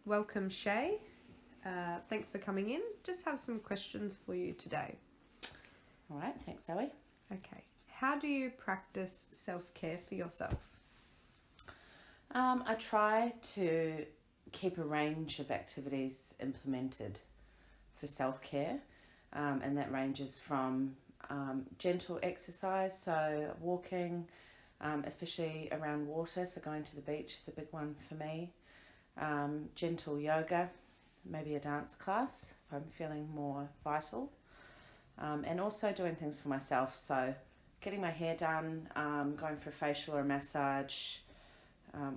Welcome, Shae. Thanks for coming in. Just have some questions for you today. All right, thanks, Zoe. Okay. How do you practice self-care for yourself? I try to keep a range of activities implemented for self-care, and that ranges from gentle exercise, so walking, especially around water, so going to the beach is a big one for me. Gentle yoga, maybe a dance class if I'm feeling more vital, and also doing things for myself, so getting my hair done, going for a facial or a massage,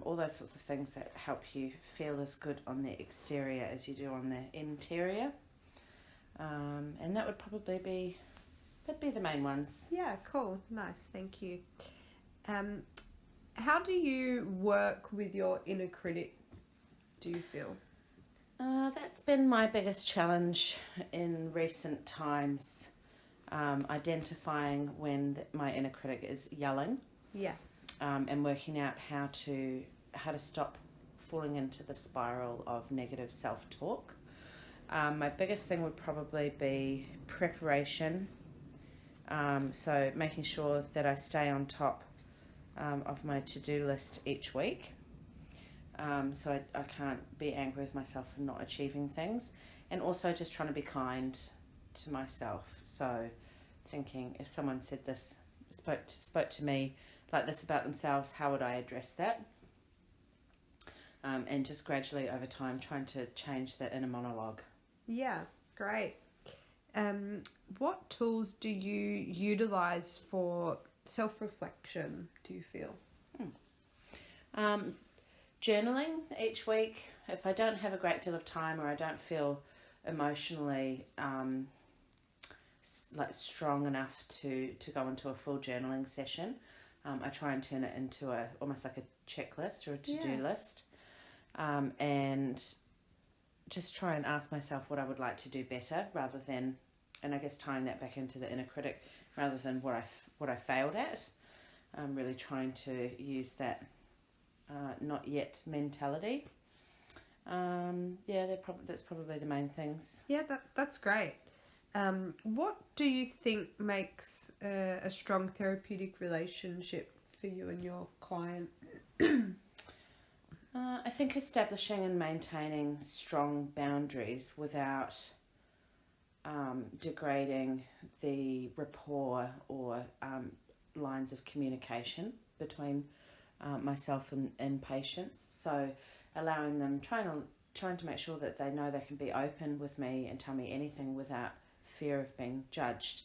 all those sorts of things that help you feel as good on the exterior as you do on the interior. And that would probably be, that'd be the main ones. Yeah, cool. Nice. Thank you. How do you work with your inner critic, do you feel? That's been my biggest challenge in recent times, identifying when my inner critic is yelling. Yes. And working out how to stop falling into the spiral of negative self-talk. My biggest thing would probably be preparation. So making sure that I stay on top of my to-do list each week. So I can't be angry with myself for not achieving things. And also just trying to be kind to myself. So thinking if someone said this, spoke to me like this about themselves, how would I address that? And just gradually over time trying to change the inner monologue. Yeah, great. What tools do you utilize for self-reflection, do you feel? Journaling each week. If I don't have a great deal of time or I don't feel emotionally strong enough to go into a full journaling session, I try and turn it into almost like a checklist or a to-do list, and just try and ask myself what I would like to do better, rather than, and I guess tying that back into the inner critic, rather than what I failed at. I'm really trying to use that not yet mentality. That's probably the main things. Yeah, that's great. What do you think makes a strong therapeutic relationship for you and your client? I think establishing and maintaining strong boundaries without degrading the rapport or lines of communication between myself and patients. So allowing them, trying to make sure that they know they can be open with me and tell me anything without fear of being judged,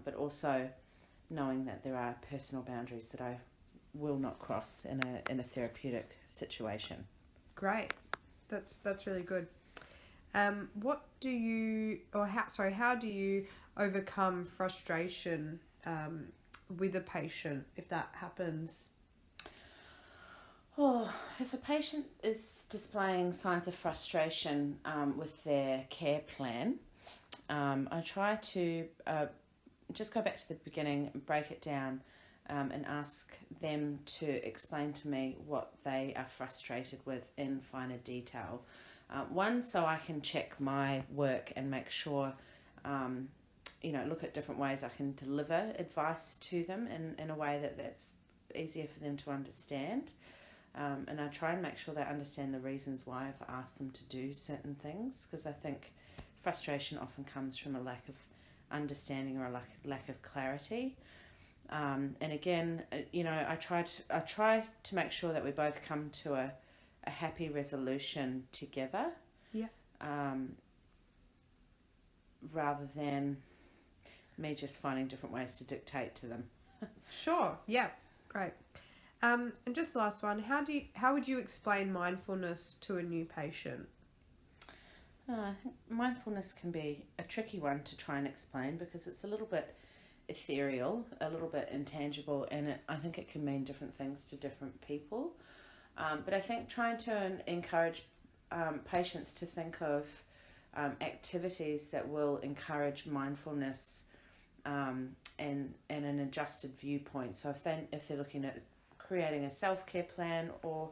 but also knowing that there are personal boundaries that I will not cross in a therapeutic situation. Great, that's really good. How do you overcome frustration with a patient if that happens? Oh, if a patient is displaying signs of frustration with their care plan, I try to just go back to the beginning and break it down, and ask them to explain to me what they are frustrated with in finer detail. One, so I can check my work and make sure, look at different ways I can deliver advice to them in a way that's easier for them to understand. And I try and make sure they understand the reasons why I've asked them to do certain things, because I think frustration often comes from a lack of understanding or a lack of clarity. And again, I try to make sure that we both come to a happy resolution together. Yeah. Rather than me just finding different ways to dictate to them. Sure. Yeah. Great. And just the last one, how would you explain mindfulness to a new patient? Mindfulness can be a tricky one to try and explain because it's a little bit ethereal, a little bit intangible, and I think it can mean different things to different people. But I think trying to encourage patients to think of activities that will encourage mindfulness and an adjusted viewpoint. So if they're looking at creating a self-care plan or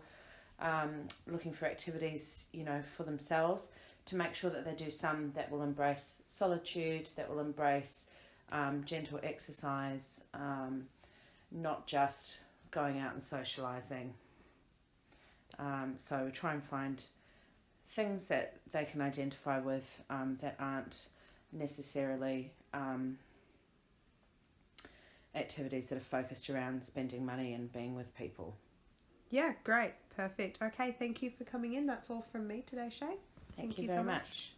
looking for activities, you know, for themselves, to make sure that they do some that will embrace solitude, that will embrace gentle exercise, not just going out and socialising. So try and find things that they can identify with that aren't necessarily activities that are focused around spending money and being with people. Yeah, great. Perfect. Okay, thank you for coming in. That's all from me today, Shae. Thank you very much.